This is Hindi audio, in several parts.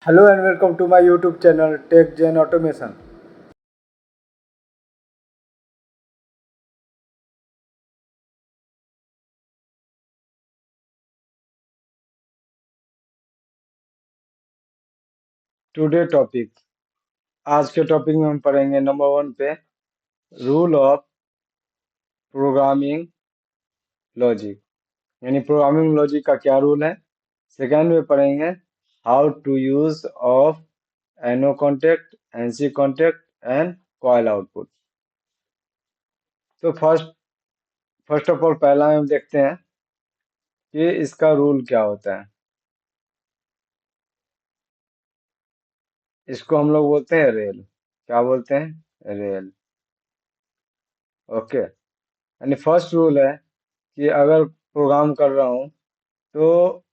Hello and welcome to my YouTube channel Tech Gen Automation. Today topic आज के टॉपिक में हम पढ़ेंगे नंबर 1 पे रूल ऑफ प्रोग्रामिंग लॉजिक यानी प्रोग्रामिंग लॉजिक का क्या रूल है। सेकंड में पढ़ेंगे how to use of NO contact NC contact and coil output. तो फर्स्ट ऑफ ऑल पहला हम देखते हैं कि इसका रूल क्या होता है। इसको हम लोग बोलते हैं रेल। क्या बोलते हैं? रेल। ओके, यानी फर्स्ट रूल है कि अगर प्रोग्राम कर रहा हूँ तो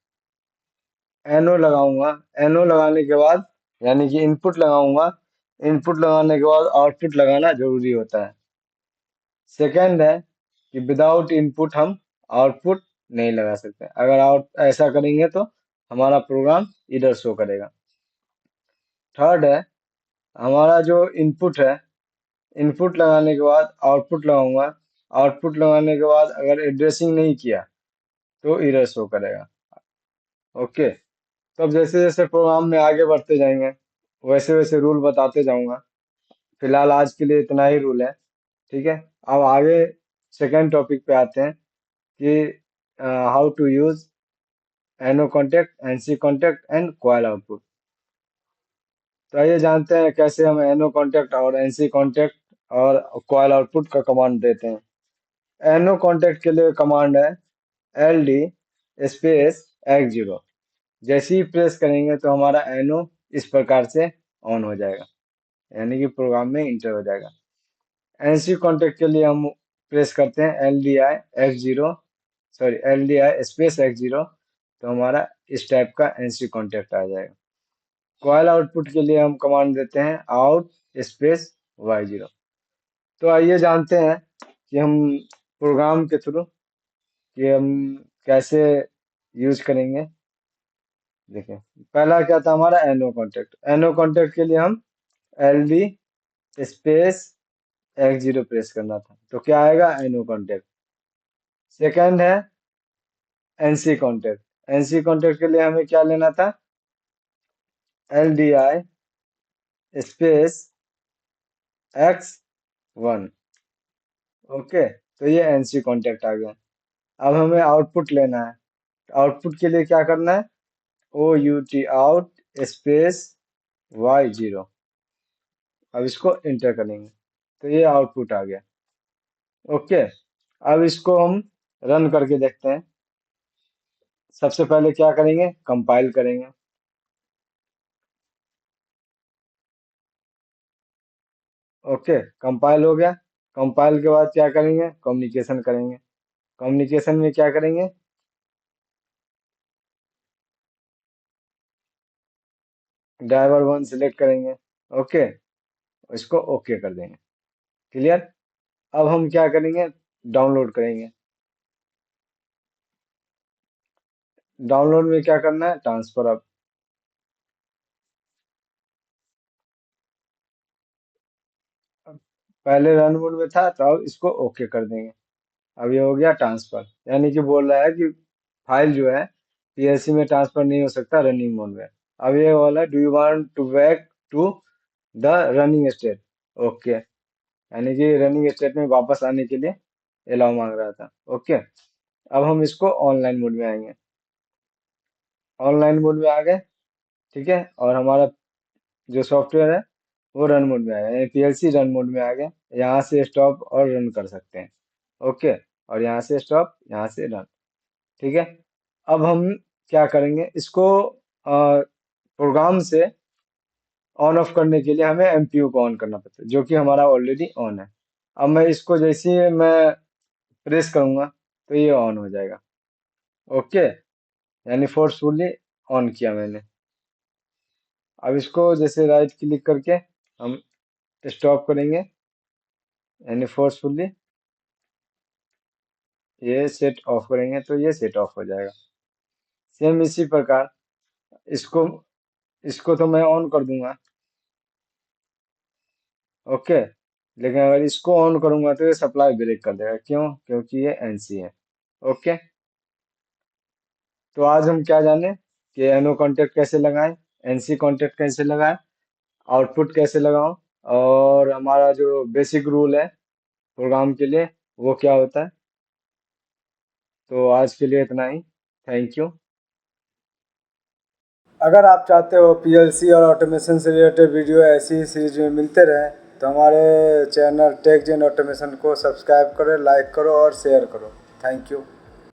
एनो लगाऊंगा। एनो लगाने के बाद यानी कि इनपुट लगाऊंगा। इनपुट लगाने के बाद आउटपुट लगाना जरूरी होता है। सेकंड है कि विदाउट इनपुट हम आउटपुट नहीं लगा सकते। अगर आउट ऐसा करेंगे तो हमारा प्रोग्राम इधर शो करेगा। थर्ड है हमारा जो इनपुट है, इनपुट लगाने के बाद आउटपुट लगाऊंगा। आउटपुट लगाने के बाद अगर एड्रेसिंग नहीं किया तो इधर शो करेगा। ओके, तो अब जैसे जैसे प्रोग्राम में आगे बढ़ते जाएंगे वैसे वैसे रूल बताते जाऊंगा। फिलहाल आज के लिए इतना ही रूल है। ठीक है, अब आगे सेकंड टॉपिक पे आते हैं कि how to use NO contact NC contact and coil output. तो आइए जानते हैं कैसे हम एनो कॉन्टेक्ट और एनसी कॉन्टेक्ट और कॉइल आउटपुट का कमांड देते हैं। एनो कॉन्टेक्ट के लिए कमांड है एल डी स्पेस x0। जैसे ही प्रेस करेंगे तो हमारा एनो इस प्रकार से ऑन हो जाएगा, यानी कि प्रोग्राम में इंटर हो जाएगा। एनसी कॉन्टेक्ट के लिए हम प्रेस करते हैं L D I x0, sorry L D I space x0, तो हमारा इस टाइप का एनसी कॉन्टेक्ट आ जाएगा। कॉइल आउटपुट के लिए हम कमांड देते हैं आउट स्पेस y0। तो आइए जानते हैं कि हम प्रोग्राम के थ्रू कि हम कैसे यूज करेंगे। देखिए, पहला क्या था हमारा एनो कॉन्टेक्ट। एनो कॉन्टेक्ट के लिए हम L D space x0 press करना था, तो क्या आएगा? एनो कॉन्टेक्ट। सेकंड है एनसी कॉन्टेक्ट। एनसी कॉन्टेक्ट के लिए हमें क्या लेना था? L D I space x1। Okay, तो ये एनसी कॉन्टेक्ट आ गया। अब हमें आउटपुट लेना है। आउटपुट के लिए क्या करना है? O U T out space y0। अब इसको इंटर करेंगे तो ये आउटपुट आ गया। ओके, अब इसको हम रन करके देखते हैं। सबसे पहले क्या करेंगे? कंपाइल करेंगे। ओके, कंपाइल हो गया। कंपाइल के बाद क्या करेंगे? कम्युनिकेशन करेंगे। कम्युनिकेशन में क्या करेंगे? ड्राइवर 1 सिलेक्ट करेंगे। ओके, इसको ओके कर देंगे। क्लियर। अब हम क्या करेंगे? डाउनलोड करेंगे। डाउनलोड में क्या करना है? ट्रांसफर। अब पहले रन मोड में था तो अब इसको ओके कर देंगे। अब ये हो गया ट्रांसफर, यानी कि बोल रहा है कि फाइल जो है पीएलसी में ट्रांसफर नहीं हो सकता रनिंग मोड में। अब ये बोला do you want to back to the running state. Okay, यानी कि रनिंग स्टेट में वापस आने के लिए अलाउ मांग रहा था। ओके, अब हम इसको ऑनलाइन मोड में आएंगे। ऑनलाइन मोड में आ गए। ठीक है, और हमारा जो सॉफ्टवेयर है वो रन मोड में आ गया, यानी पीएलसी रन मोड में आ गया। यहाँ से स्टॉप और रन कर सकते हैं। ओके, और यहाँ से स्टॉप, यहाँ से रन। ठीक है, अब हम क्या करेंगे? इसको प्रोग्राम से ऑन ऑफ करने के लिए हमें एमपीयू को ऑन करना पड़ता है, जो कि हमारा ऑलरेडी ऑन है। अब मैं इसको जैसे ही मैं प्रेस करूंगा तो ये ऑन हो जाएगा। ओके, यानी फोर्सफुली ऑन किया मैंने। अब इसको जैसे राइट क्लिक करके हम स्टॉप करेंगे, यानी फोर्सफुली ये सेट ऑफ करेंगे तो ये सेट ऑफ हो जाएगा। सेम इसी प्रकार इसको इसको तो मैं ऑन कर दूंगा। ओके, लेकिन अगर इसको ऑन करूंगा तो ये सप्लाई ब्रेक कर देगा। क्यों? क्योंकि ये एनसी है। ओके, तो आज हम क्या जाने कि एनओ कॉन्टेक्ट कैसे लगाएं, एनसी कॉन्टेक्ट कैसे लगाएं, आउटपुट कैसे लगाऊं, और हमारा जो बेसिक रूल है प्रोग्राम के लिए वो क्या होता है। तो आज के लिए इतना ही। Thank you. अगर आप चाहते हो पीएलसी और ऑटोमेशन से रिलेटेड वीडियो ऐसी ही सीरीज में मिलते रहें तो हमारे चैनल टेक जेन ऑटोमेशन को सब्सक्राइब करो, लाइक करो और शेयर करो। Thank you.